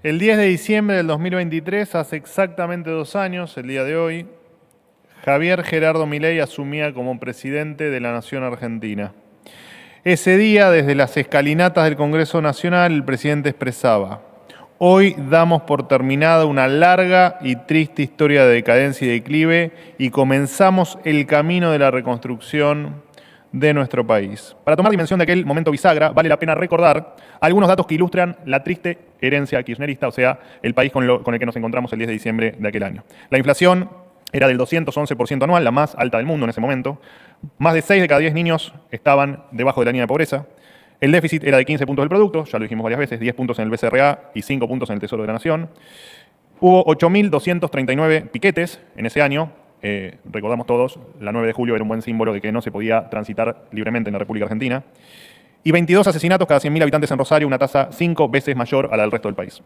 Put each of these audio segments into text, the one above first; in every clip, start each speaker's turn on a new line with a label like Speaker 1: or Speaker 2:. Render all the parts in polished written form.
Speaker 1: El 10 de diciembre del 2023, hace exactamente 2 años, el día de hoy, Javier Gerardo Milei asumía como presidente de la Nación Argentina. Ese día, desde las escalinatas del Congreso Nacional, el presidente expresaba: hoy damos por terminada una larga y triste historia de decadencia y declive y comenzamos el camino de la reconstrucción de nuestro país. Para tomar dimensión de aquel momento bisagra, vale la pena recordar algunos datos que ilustran la triste herencia kirchnerista, o sea, el país con el que nos encontramos el 10 de diciembre de aquel año. La inflación era del 211% anual, la más alta del mundo en ese momento. Más de 6 de cada 10 niños estaban debajo de la línea de pobreza. El déficit era de 15 puntos del producto, ya lo dijimos varias veces, 10 puntos en el BCRA y 5 puntos en el Tesoro de la Nación. Hubo 8.239 piquetes en ese año. Recordamos todos, la 9 de julio era un buen símbolo de que no se podía transitar libremente en la República Argentina. Y 22 asesinatos cada 100.000 habitantes en Rosario, una tasa 5 veces mayor a la del resto del país.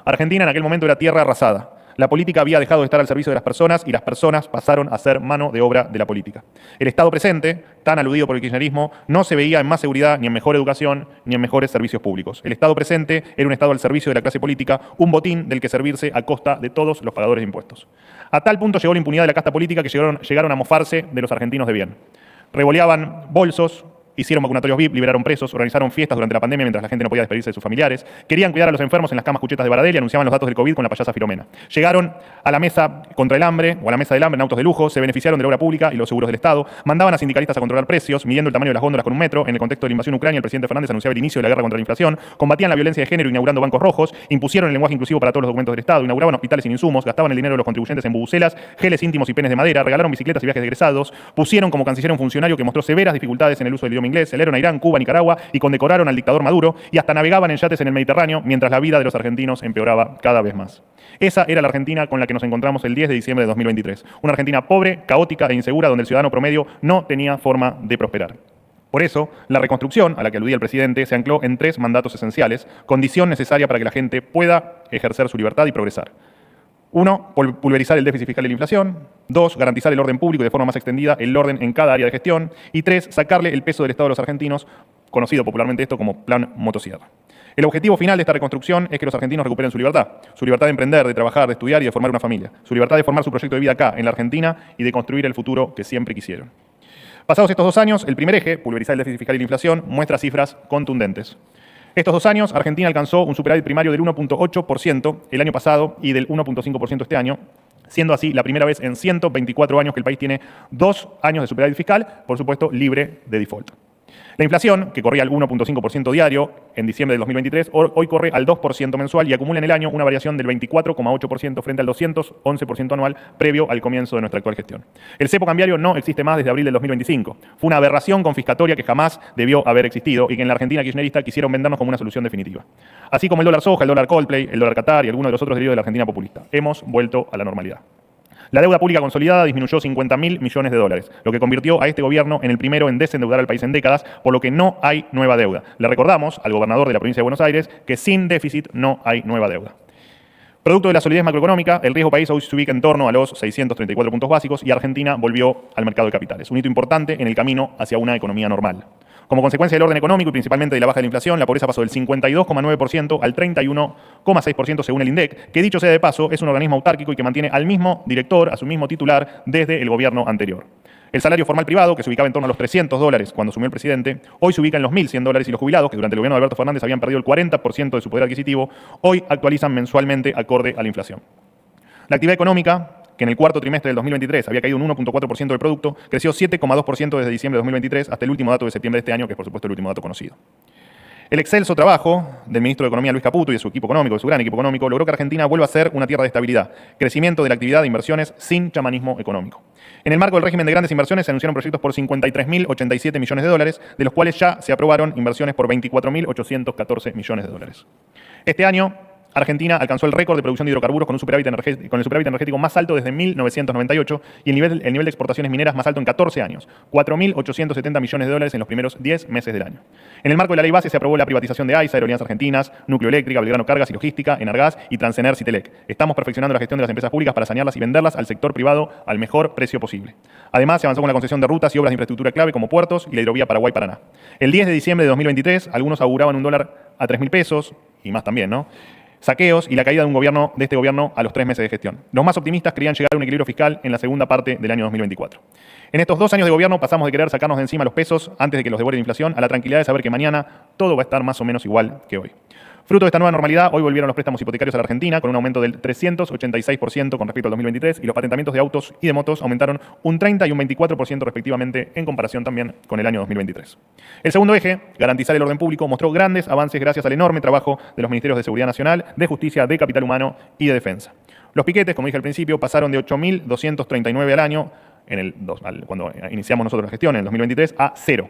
Speaker 1: Argentina en aquel momento era tierra arrasada. La política había dejado de estar al servicio de las personas y las personas pasaron a ser mano de obra de la política. El Estado presente, tan aludido por el kirchnerismo, no se veía en más seguridad, ni en mejor educación, ni en mejores servicios públicos. El Estado presente era un Estado al servicio de la clase política, un botín del que servirse a costa de todos los pagadores de impuestos. A tal punto llegó la impunidad de la casta política que llegaron a mofarse de los argentinos de bien. Revoleaban bolsos, hicieron vacunatorios VIP, liberaron presos, organizaron fiestas durante la pandemia mientras la gente no podía despedirse de sus familiares, querían cuidar a los enfermos en las camas cuchetas de Baradel y anunciaban los datos del COVID con la payasa Filomena. Llegaron a la mesa contra el hambre, o a la mesa del hambre en autos de lujo, se beneficiaron de la obra pública y los seguros del Estado, mandaban a sindicalistas a controlar precios, midiendo el tamaño de las góndolas con un metro. En el contexto de la invasión ucrania, el presidente Fernández anunciaba el inicio de la guerra contra la inflación, combatían la violencia de género inaugurando bancos rojos, impusieron el lenguaje inclusivo para todos los documentos del Estado, inauguraban hospitales sin insumos, gastaban el dinero de los contribuyentes en bubucelas, geles íntimos y penes de madera, regalaron bicicletas y viajes de egresados, pusieron como canciller a un funcionario que mostró severas dificultades en el uso del idioma inglés, salieron a Irán, Cuba, Nicaragua y condecoraron al dictador Maduro y hasta navegaban en yates en el Mediterráneo mientras la vida de los argentinos empeoraba cada vez más. Esa era la Argentina con la que nos encontramos el 10 de diciembre de 2023. Una Argentina pobre, caótica e insegura donde el ciudadano promedio no tenía forma de prosperar. Por eso, la reconstrucción, a la que aludía el presidente, se ancló en 3 mandatos esenciales, condición necesaria para que la gente pueda ejercer su libertad y progresar. 1, pulverizar el déficit fiscal y la inflación. 2, garantizar el orden público y de forma más extendida el orden en cada área de gestión. Y 3, sacarle el peso del Estado a los argentinos, conocido popularmente esto como Plan Motosierra. El objetivo final de esta reconstrucción es que los argentinos recuperen su libertad de emprender, de trabajar, de estudiar y de formar una familia, su libertad de formar su proyecto de vida acá, en la Argentina, y de construir el futuro que siempre quisieron. Pasados estos 2 años, el primer eje, pulverizar el déficit fiscal y la inflación, muestra cifras contundentes. Estos 2 años, Argentina alcanzó un superávit primario del 1.8% el año pasado y del 1.5% este año, siendo así la primera vez en 124 años que el país tiene 2 años de superávit fiscal, por supuesto libre de default. La inflación, que corría al 1.5% diario en diciembre del 2023, hoy corre al 2% mensual y acumula en el año una variación del 24,8% frente al 211% anual previo al comienzo de nuestra actual gestión. El cepo cambiario no existe más desde abril del 2025. Fue una aberración confiscatoria que jamás debió haber existido y que en la Argentina kirchnerista quisieron vendernos como una solución definitiva. Así como el dólar soja, el dólar Coldplay, el dólar Qatar y algunos de los otros derivos de la Argentina populista. Hemos vuelto a la normalidad. La deuda pública consolidada disminuyó 50.000 millones de dólares, lo que convirtió a este gobierno en el primero en desendeudar al país en décadas, por lo que no hay nueva deuda. Le recordamos al gobernador de la provincia de Buenos Aires que sin déficit no hay nueva deuda. Producto de la solidez macroeconómica, el riesgo país hoy se ubica en torno a los 634 puntos básicos y Argentina volvió al mercado de capitales, un hito importante en el camino hacia una economía normal. Como consecuencia del orden económico y principalmente de la baja de la inflación, la pobreza pasó del 52,9% al 31,6% según el INDEC, que dicho sea de paso es un organismo autárquico y que mantiene al mismo director, a su mismo titular, desde el gobierno anterior. El salario formal privado, que se ubicaba en torno a los $300 cuando asumió el presidente, hoy se ubica en los $1.100 y los jubilados, que durante el gobierno de Alberto Fernández habían perdido el 40% de su poder adquisitivo, hoy actualizan mensualmente acorde a la inflación. La actividad económica, que en el cuarto trimestre del 2023 había caído un 1.4% del producto, creció 7,2% desde diciembre de 2023 hasta el último dato de septiembre de este año, que es por supuesto el último dato conocido. El excelso trabajo del ministro de Economía Luis Caputo y de su equipo económico, de su gran equipo económico, logró que Argentina vuelva a ser una tierra de estabilidad, crecimiento de la actividad de inversiones sin chamanismo económico. En el marco del régimen de grandes inversiones se anunciaron proyectos por 53.087 millones de dólares, de los cuales ya se aprobaron inversiones por 24.814 millones de dólares. Este año, Argentina alcanzó el récord de producción de hidrocarburos con el superávit energético más alto desde 1998 y el nivel de exportaciones mineras más alto en 14 años, 4.870 millones de dólares en los primeros 10 meses del año. En el marco de la ley base se aprobó la privatización de AISA, Aerolíneas Argentinas, Núcleo Eléctrica, Belgrano Cargas y Logística, Enargas y Transener Citelec. Estamos perfeccionando la gestión de las empresas públicas para sanearlas y venderlas al sector privado al mejor precio posible. Además, se avanzó con la concesión de rutas y obras de infraestructura clave como puertos y la hidrovía Paraguay-Paraná. El 10 de diciembre de 2023, algunos auguraban un dólar a 3.000 pesos, y más también, ¿no? saqueos y la caída de este gobierno a los 3 meses de gestión. Los más optimistas creían llegar a un equilibrio fiscal en la segunda parte del año 2024. En estos 2 años de gobierno pasamos de querer sacarnos de encima los pesos antes de que los devore la inflación a la tranquilidad de saber que mañana todo va a estar más o menos igual que hoy. Fruto de esta nueva normalidad, hoy volvieron los préstamos hipotecarios a la Argentina con un aumento del 386% con respecto al 2023 y los patentamientos de autos y de motos aumentaron un 30 y un 24% respectivamente en comparación también con el año 2023. El segundo eje, garantizar el orden público, mostró grandes avances gracias al enorme trabajo de los ministerios de Seguridad Nacional, de Justicia, de Capital Humano y de Defensa. Los piquetes, como dije al principio, pasaron de 8.239 al año cuando iniciamos nosotros la gestión en el 2023 a 0.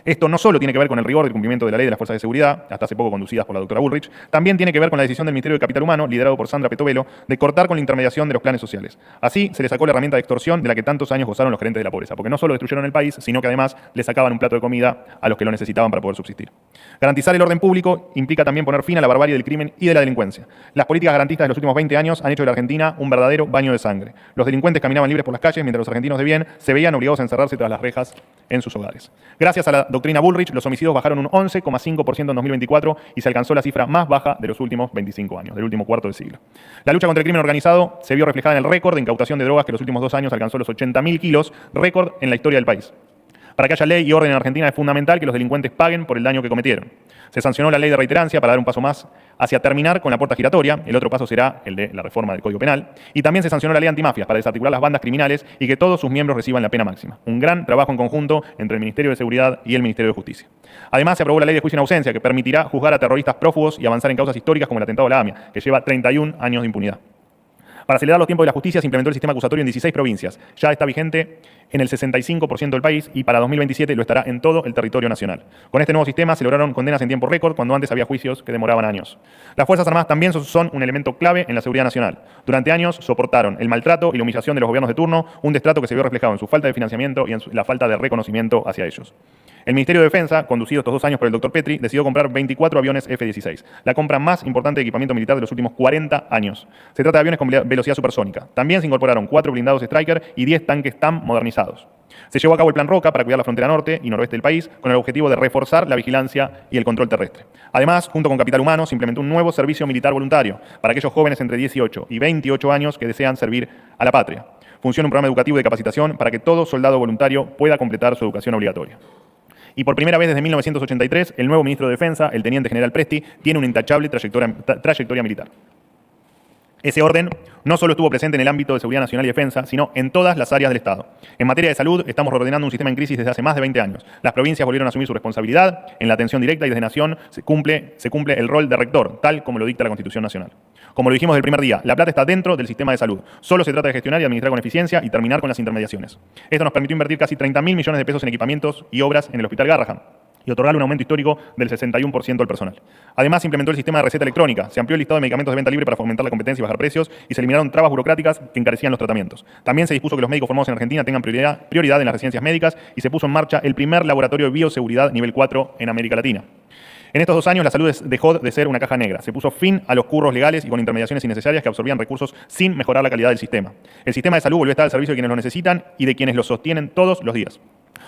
Speaker 1: Esto no solo tiene que ver con el rigor del cumplimiento de la ley de las fuerzas de seguridad, hasta hace poco conducidas por la doctora Bullrich, también tiene que ver con la decisión del Ministerio de Capital Humano, liderado por Sandra Petovelo, de cortar con la intermediación de los planes sociales. Así se le sacó la herramienta de extorsión de la que tantos años gozaron los gerentes de la pobreza, porque no solo destruyeron el país, sino que además le sacaban un plato de comida a los que lo necesitaban para poder subsistir. Garantizar el orden público implica también poner fin a la barbarie del crimen y de la delincuencia. Las políticas garantistas de los últimos 20 años han hecho de la Argentina un verdadero baño de sangre. Los delincuentes caminaban libres por las calles, mientras los argentinos de bien se veían obligados a encerrarse tras las rejas en sus hogares. Gracias a la doctrina Bullrich, los homicidios bajaron un 11,5% en 2024 y se alcanzó la cifra más baja de los últimos 25 años, del último cuarto de siglo. La lucha contra el crimen organizado se vio reflejada en el récord de incautación de drogas que en los últimos 2 años alcanzó los 80.000 kilos, récord en la historia del país. Para que haya ley y orden en Argentina es fundamental que los delincuentes paguen por el daño que cometieron. Se sancionó la ley de reiterancia para dar un paso más hacia terminar con la puerta giratoria. El otro paso será el de la reforma del Código Penal. Y también se sancionó la ley antimafias para desarticular las bandas criminales y que todos sus miembros reciban la pena máxima. Un gran trabajo en conjunto entre el Ministerio de Seguridad y el Ministerio de Justicia. Además, se aprobó la ley de juicio en ausencia que permitirá juzgar a terroristas prófugos y avanzar en causas históricas como el atentado a la AMIA, que lleva 31 años de impunidad. Para acelerar los tiempos de la justicia se implementó el sistema acusatorio en 16 provincias. Ya está vigente en el 65% del país y para 2027 lo estará en todo el territorio nacional. Con este nuevo sistema se lograron condenas en tiempo récord cuando antes había juicios que demoraban años. Las Fuerzas Armadas también son un elemento clave en la seguridad nacional. Durante años soportaron el maltrato y la humillación de los gobiernos de turno, un destrato que se vio reflejado en su falta de financiamiento y en la falta de reconocimiento hacia ellos. El Ministerio de Defensa, conducido estos 2 años por el Dr. Petri, decidió comprar 24 aviones F-16, la compra más importante de equipamiento militar de los últimos 40 años. Se trata de aviones con velocidad supersónica. También se incorporaron 4 blindados Stryker y 10 tanques TAM modernizados. Se llevó a cabo el Plan Roca para cuidar la frontera norte y noroeste del país, con el objetivo de reforzar la vigilancia y el control terrestre. Además, junto con Capital Humano, se implementó un nuevo servicio militar voluntario para aquellos jóvenes entre 18 y 28 años que desean servir a la patria. Funciona un programa educativo de capacitación para que todo soldado voluntario pueda completar su educación obligatoria. Y por primera vez desde 1983, el nuevo ministro de Defensa, el teniente general Presti, tiene una intachable trayectoria militar. Ese orden no solo estuvo presente en el ámbito de seguridad nacional y defensa, sino en todas las áreas del Estado. En materia de salud, estamos reordenando un sistema en crisis desde hace más de 20 años. Las provincias volvieron a asumir su responsabilidad en la atención directa y desde Nación se cumple el rol de rector, tal como lo dicta la Constitución Nacional. Como lo dijimos del primer día, la plata está dentro del sistema de salud. Solo se trata de gestionar y administrar con eficiencia y terminar con las intermediaciones. Esto nos permitió invertir casi 30.000 millones de pesos en equipamientos y obras en el Hospital Garrahan y otorgarle un aumento histórico del 61% al personal. Además, se implementó el sistema de receta electrónica, se amplió el listado de medicamentos de venta libre para fomentar la competencia y bajar precios y se eliminaron trabas burocráticas que encarecían los tratamientos. También se dispuso que los médicos formados en Argentina tengan prioridad en las residencias médicas y se puso en marcha el primer laboratorio de bioseguridad nivel 4 en América Latina. En estos 2 años la salud dejó de ser una caja negra. Se puso fin a los curros legales y con intermediaciones innecesarias que absorbían recursos sin mejorar la calidad del sistema. El sistema de salud volvió a estar al servicio de quienes lo necesitan y de quienes lo sostienen todos los días.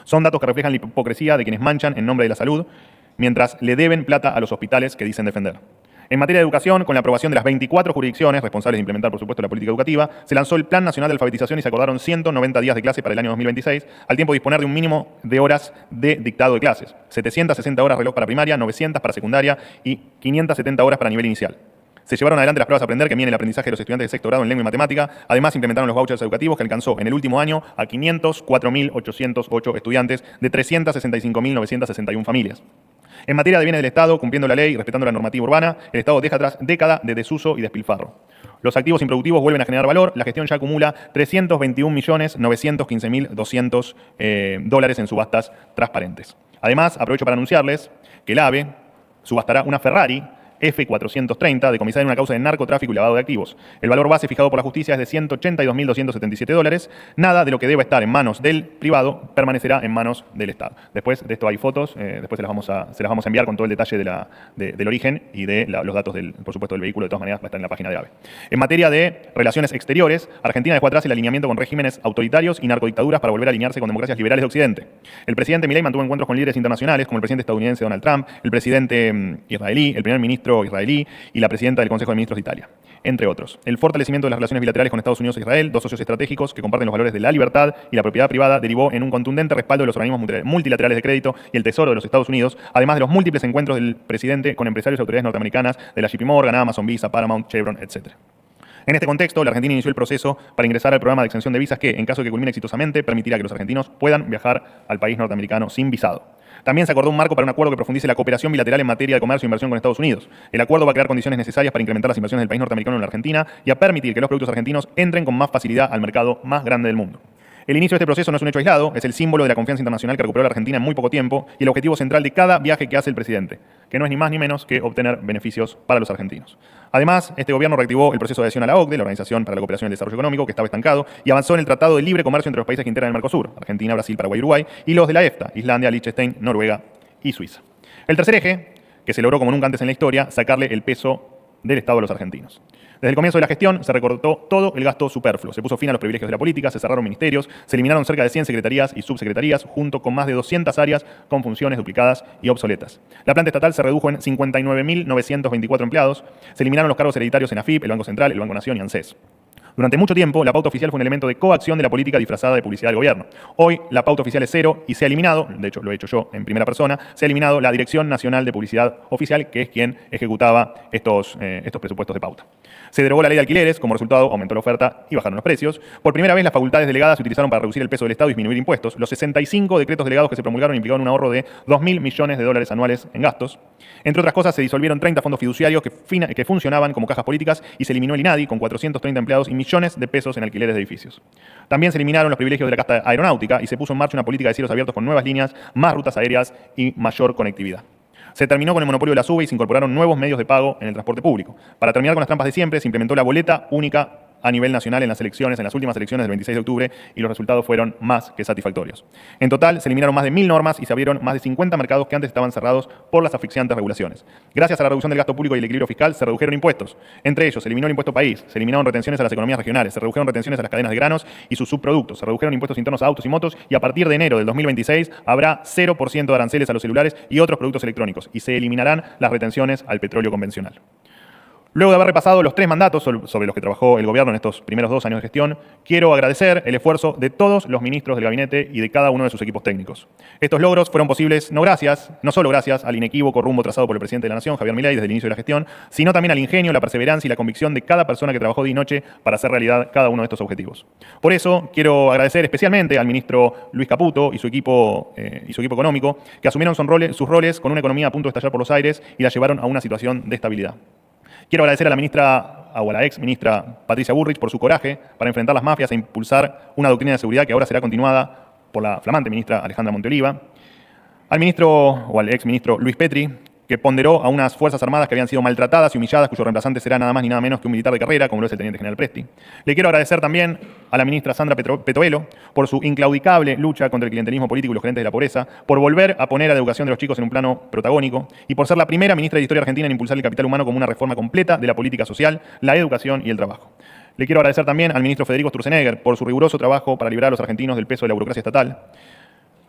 Speaker 1: Son datos que reflejan la hipocresía de quienes manchan en nombre de la salud, mientras le deben plata a los hospitales que dicen defender. En materia de educación, con la aprobación de las 24 jurisdicciones responsables de implementar, por supuesto, la política educativa, se lanzó el Plan Nacional de Alfabetización y se acordaron 190 días de clase para el año 2026, al tiempo de disponer de un mínimo de horas de dictado de clases. 760 horas reloj para primaria, 900 para secundaria y 570 horas para nivel inicial. Se llevaron adelante las pruebas a aprender que miden el aprendizaje de los estudiantes de sexto grado en lengua y matemática. Además, implementaron los vouchers educativos que alcanzó en el último año a 504.808 estudiantes de 365.961 familias. En materia de bienes del Estado, cumpliendo la ley y respetando la normativa urbana, el Estado deja atrás décadas de desuso y despilfarro. Los activos improductivos vuelven a generar valor. La gestión ya acumula 321.915.200 dólares en subastas transparentes. Además, aprovecho para anunciarles que el AVE subastará una Ferrari F430 decomisada en una causa de narcotráfico y lavado de activos. El valor base fijado por la justicia es de 182.277 dólares. Nada de lo que deba estar en manos del privado permanecerá en manos del Estado. Después de esto hay fotos, después se las vamos a enviar con todo el detalle del origen y de los datos, por supuesto, del vehículo. De todas maneras va a estar en la página de AVE. En materia de relaciones exteriores, Argentina dejó atrás el alineamiento con regímenes autoritarios y narcodictaduras para volver a alinearse con democracias liberales de Occidente. El presidente Milei mantuvo encuentros con líderes internacionales como el presidente estadounidense Donald Trump, el presidente israelí, el primer ministro
Speaker 2: ministro israelí y la presidenta del Consejo de Ministros de Italia, entre otros. El fortalecimiento de las relaciones bilaterales con Estados Unidos e Israel, dos socios estratégicos que comparten los valores de la libertad y la propiedad privada, derivó en un contundente respaldo de los organismos multilaterales de crédito y el Tesoro de los Estados Unidos, además de los múltiples encuentros del presidente con empresarios y autoridades norteamericanas de la JP Morgan, Amazon, Visa, Paramount, Chevron, etc. En este contexto, la Argentina inició el proceso para ingresar al programa de exención de visas que, en caso de que culmine exitosamente, permitirá que los argentinos puedan viajar al país norteamericano sin visado. También se acordó un marco para un acuerdo que profundice la cooperación bilateral en materia de comercio e inversión con Estados Unidos. El acuerdo va a crear condiciones necesarias para incrementar las inversiones del país norteamericano en la Argentina y a permitir que los productos argentinos entren con más facilidad al mercado más grande del mundo. El inicio de este proceso no es un hecho aislado, es el símbolo de la confianza internacional que recuperó la Argentina en muy poco tiempo y el objetivo central de cada viaje que hace el presidente, que no es ni más ni menos que obtener beneficios para los argentinos. Además, este gobierno reactivó el proceso de adhesión a la OCDE, la Organización para la Cooperación y el Desarrollo Económico, que estaba estancado, y avanzó en el Tratado de Libre Comercio entre los países que integran el Mercosur, Argentina, Brasil, Paraguay y Uruguay, y los de la EFTA, Islandia, Liechtenstein, Noruega y Suiza. El tercer eje, que se logró como nunca antes en la historia, sacarle el peso del Estado a los argentinos. Desde el comienzo de la gestión se recortó todo el gasto superfluo, se puso fin a los privilegios de la política, se cerraron ministerios, se eliminaron cerca de 100 secretarías y subsecretarías, junto con más de 200 áreas con funciones duplicadas y obsoletas. La planta estatal se redujo en 59.924 empleados, se eliminaron los cargos hereditarios en AFIP, el Banco Central, el Banco Nación y ANSES. Durante mucho tiempo, la pauta oficial fue un elemento de coacción de la política disfrazada de publicidad del gobierno. Hoy, la pauta oficial es cero y se ha eliminado, de hecho lo he hecho yo en primera persona, se ha eliminado la Dirección Nacional de Publicidad Oficial, que es quien ejecutaba estos presupuestos de pauta. Se derogó la ley de alquileres, como resultado aumentó la oferta y bajaron los precios. Por primera vez, las facultades delegadas se utilizaron para reducir el peso del Estado y disminuir impuestos. Los 65 decretos delegados que se promulgaron implicaron un ahorro de 2.000 millones de dólares anuales en gastos. Entre otras cosas, se disolvieron 30 fondos fiduciarios que funcionaban como cajas políticas y se eliminó el INADI con 430 empleados y millones de pesos en alquileres de edificios. También se eliminaron los privilegios de la casta aeronáutica y se puso en marcha una política de cielos abiertos con nuevas líneas, más rutas aéreas y mayor conectividad. Se terminó con el monopolio de la SUBE y se incorporaron nuevos medios de pago en el transporte público. Para terminar con las trampas de siempre, se implementó la boleta única a nivel nacional en las últimas elecciones del 26 de octubre, y los resultados fueron más que satisfactorios. En total, se eliminaron más de 1.000 normas y se abrieron más de 50 mercados que antes estaban cerrados por las asfixiantes regulaciones. Gracias a la reducción del gasto público y el equilibrio fiscal, se redujeron impuestos. Entre ellos, se eliminó el impuesto país, se eliminaron retenciones a las economías regionales, se redujeron retenciones a las cadenas de granos y sus subproductos, se redujeron impuestos internos a autos y motos, y a partir de enero del 2026 habrá 0% de aranceles a los celulares y otros productos electrónicos, y se eliminarán las retenciones al petróleo convencional. Luego de haber repasado los 3 mandatos sobre los que trabajó el gobierno en estos primeros 2 años de gestión, quiero agradecer el esfuerzo de todos los ministros del gabinete y de cada uno de sus equipos técnicos. Estos logros fueron posibles no solo gracias al inequívoco rumbo trazado por el presidente de la Nación, Javier Milei, desde el inicio de la gestión, sino también al ingenio, la perseverancia y la convicción de cada persona que trabajó día y noche para hacer realidad cada uno de estos objetivos. Por eso, quiero agradecer especialmente al ministro Luis Caputo y su equipo económico, que asumieron sus roles con una economía a punto de estallar por los aires y la llevaron a una situación de estabilidad. Quiero agradecer a la ex ministra Patricia Bullrich por su coraje para enfrentar las mafias e impulsar una doctrina de seguridad que ahora será continuada por la flamante ministra Alejandra Monteoliva. Al ex ministro Luis Petri, que ponderó a unas Fuerzas Armadas que habían sido maltratadas y humilladas, cuyo reemplazante será nada más ni nada menos que un militar de carrera, como lo es el teniente general Presti. Le quiero agradecer también a la ministra Sandra Petroelo por su inclaudicable lucha contra el clientelismo político y los gerentes de la pobreza, por volver a poner a la educación de los chicos en un plano protagónico y por ser la primera ministra de la historia argentina en impulsar el capital humano como una reforma completa de la política social, la educación y el trabajo. Le quiero agradecer también al ministro Federico Sturzenegger por su riguroso trabajo para liberar a los argentinos del peso de la burocracia estatal.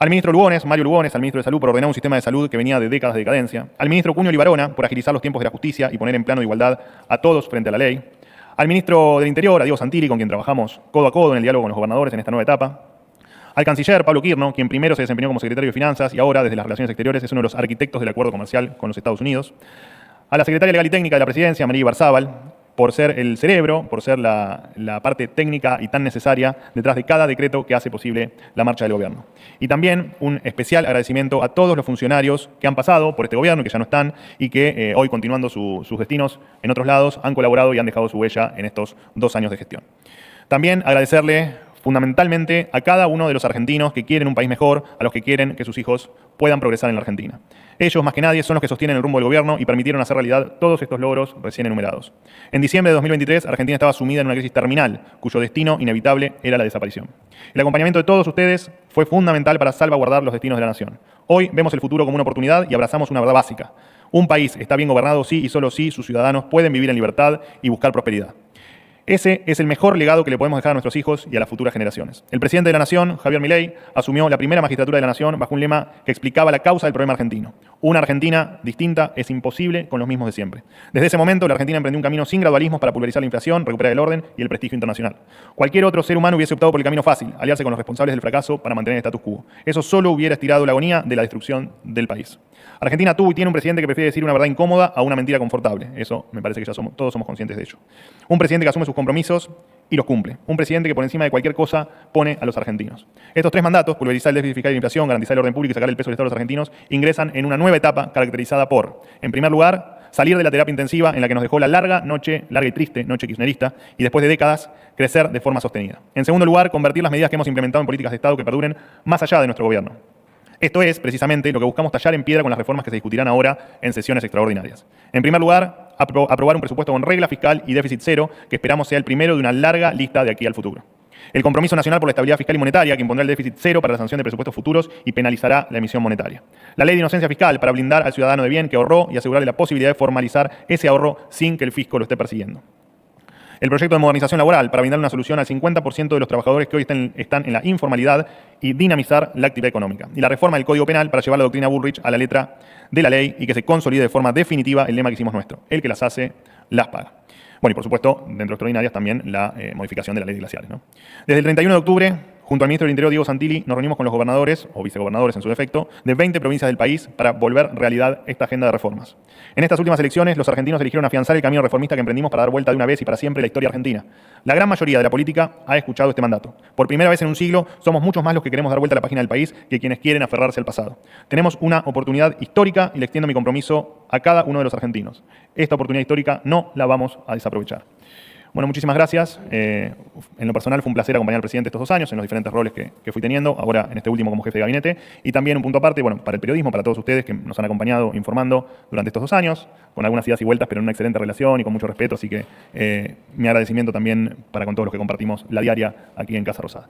Speaker 2: Al ministro Mario Lugones, al ministro de Salud, por ordenar un sistema de salud que venía de décadas de decadencia. Al ministro Cunio Libarona, por agilizar los tiempos de la justicia y poner en plano de igualdad a todos frente a la ley. Al ministro del Interior, a Diego Santilli, con quien trabajamos codo a codo en el diálogo con los gobernadores en esta nueva etapa. Al canciller Pablo Kirno, quien primero se desempeñó como secretario de Finanzas y ahora, desde las Relaciones Exteriores, es uno de los arquitectos del acuerdo comercial con los Estados Unidos. A la secretaria legal y técnica de la Presidencia, María Ibarzábal, por ser el cerebro, por ser la parte técnica y tan necesaria detrás de cada decreto que hace posible la marcha del gobierno. Y también un especial agradecimiento a todos los funcionarios que han pasado por este gobierno y que ya no están y que hoy, continuando sus destinos en otros lados, han colaborado y han dejado su huella en estos 2 años de gestión. También agradecerle fundamentalmente a cada uno de los argentinos que quieren un país mejor, a los que quieren que sus hijos puedan progresar en la Argentina. Ellos, más que nadie, son los que sostienen el rumbo del gobierno y permitieron hacer realidad todos estos logros recién enumerados. En diciembre de 2023, Argentina estaba sumida en una crisis terminal, cuyo destino inevitable era la desaparición. El acompañamiento de todos ustedes fue fundamental para salvaguardar los destinos de la nación. Hoy vemos el futuro como una oportunidad y abrazamos una verdad básica. Un país está bien gobernado si y solo si sus ciudadanos pueden vivir en libertad y buscar prosperidad. Ese es el mejor legado que le podemos dejar a nuestros hijos y a las futuras generaciones. El presidente de la Nación, Javier Milei, asumió la primera magistratura de la Nación bajo un lema que explicaba la causa del problema argentino. Una Argentina distinta es imposible con los mismos de siempre. Desde ese momento, la Argentina emprendió un camino sin gradualismos para pulverizar la inflación, recuperar el orden y el prestigio internacional. Cualquier otro ser humano hubiese optado por el camino fácil, aliarse con los responsables del fracaso para mantener el status quo. Eso solo hubiera estirado la agonía de la destrucción del país. Argentina tuvo y tiene un presidente que prefiere decir una verdad incómoda a una mentira confortable. Eso me parece que ya todos somos conscientes de ello. Un presidente que asume sus compromisos y los cumple. Un presidente que por encima de cualquier cosa pone a los argentinos. Estos tres mandatos, pulverizar el déficit fiscal y la inflación, garantizar el orden público y sacar el peso del Estado a los argentinos, ingresan en una nueva etapa caracterizada por, en primer lugar, salir de la terapia intensiva en la que nos dejó la larga y triste noche kirchnerista y después de décadas crecer de forma sostenida. En segundo lugar, convertir las medidas que hemos implementado en políticas de Estado que perduren más allá de nuestro gobierno. Esto es, precisamente, lo que buscamos tallar en piedra con las reformas que se discutirán ahora en sesiones extraordinarias. En primer lugar, aprobar un presupuesto con regla fiscal y déficit cero, que esperamos sea el primero de una larga lista de aquí al futuro. El compromiso nacional por la estabilidad fiscal y monetaria, que impondrá el déficit cero para la sanción de presupuestos futuros y penalizará la emisión monetaria. La ley de inocencia fiscal, para blindar al ciudadano de bien que ahorró y asegurarle la posibilidad de formalizar ese ahorro sin que el fisco lo esté persiguiendo. El proyecto de modernización laboral para brindar una solución al 50% de los trabajadores que hoy están en la informalidad y dinamizar la actividad económica. Y la reforma del Código Penal para llevar la doctrina Bullrich a la letra de la ley y que se consolide de forma definitiva el lema que hicimos nuestro: el que las hace, las paga. Bueno, y por supuesto, dentro de extraordinarias también la modificación de la ley de glaciares, ¿no? Desde el 31 de octubre, junto al ministro del Interior, Diego Santilli, nos reunimos con los gobernadores, o vicegobernadores en su defecto, de 20 provincias del país para volver realidad esta agenda de reformas. En estas últimas elecciones, los argentinos eligieron afianzar el camino reformista que emprendimos para dar vuelta de una vez y para siempre la historia argentina. La gran mayoría de la política ha escuchado este mandato. Por primera vez en un siglo, somos muchos más los que queremos dar vuelta a la página del país que quienes quieren aferrarse al pasado. Tenemos una oportunidad histórica y le extiendo mi compromiso a cada uno de los argentinos. Esta oportunidad histórica no la vamos a desaprovechar. Bueno, muchísimas gracias. En lo personal fue un placer acompañar al presidente estos 2 años en los diferentes roles que fui teniendo, ahora en este último como jefe de gabinete. Y también un punto aparte, bueno, para el periodismo, para todos ustedes que nos han acompañado informando durante estos 2 años, con algunas idas y vueltas, pero en una excelente relación y con mucho respeto. Así que mi agradecimiento también para con todos los que compartimos la diaria aquí en Casa Rosada.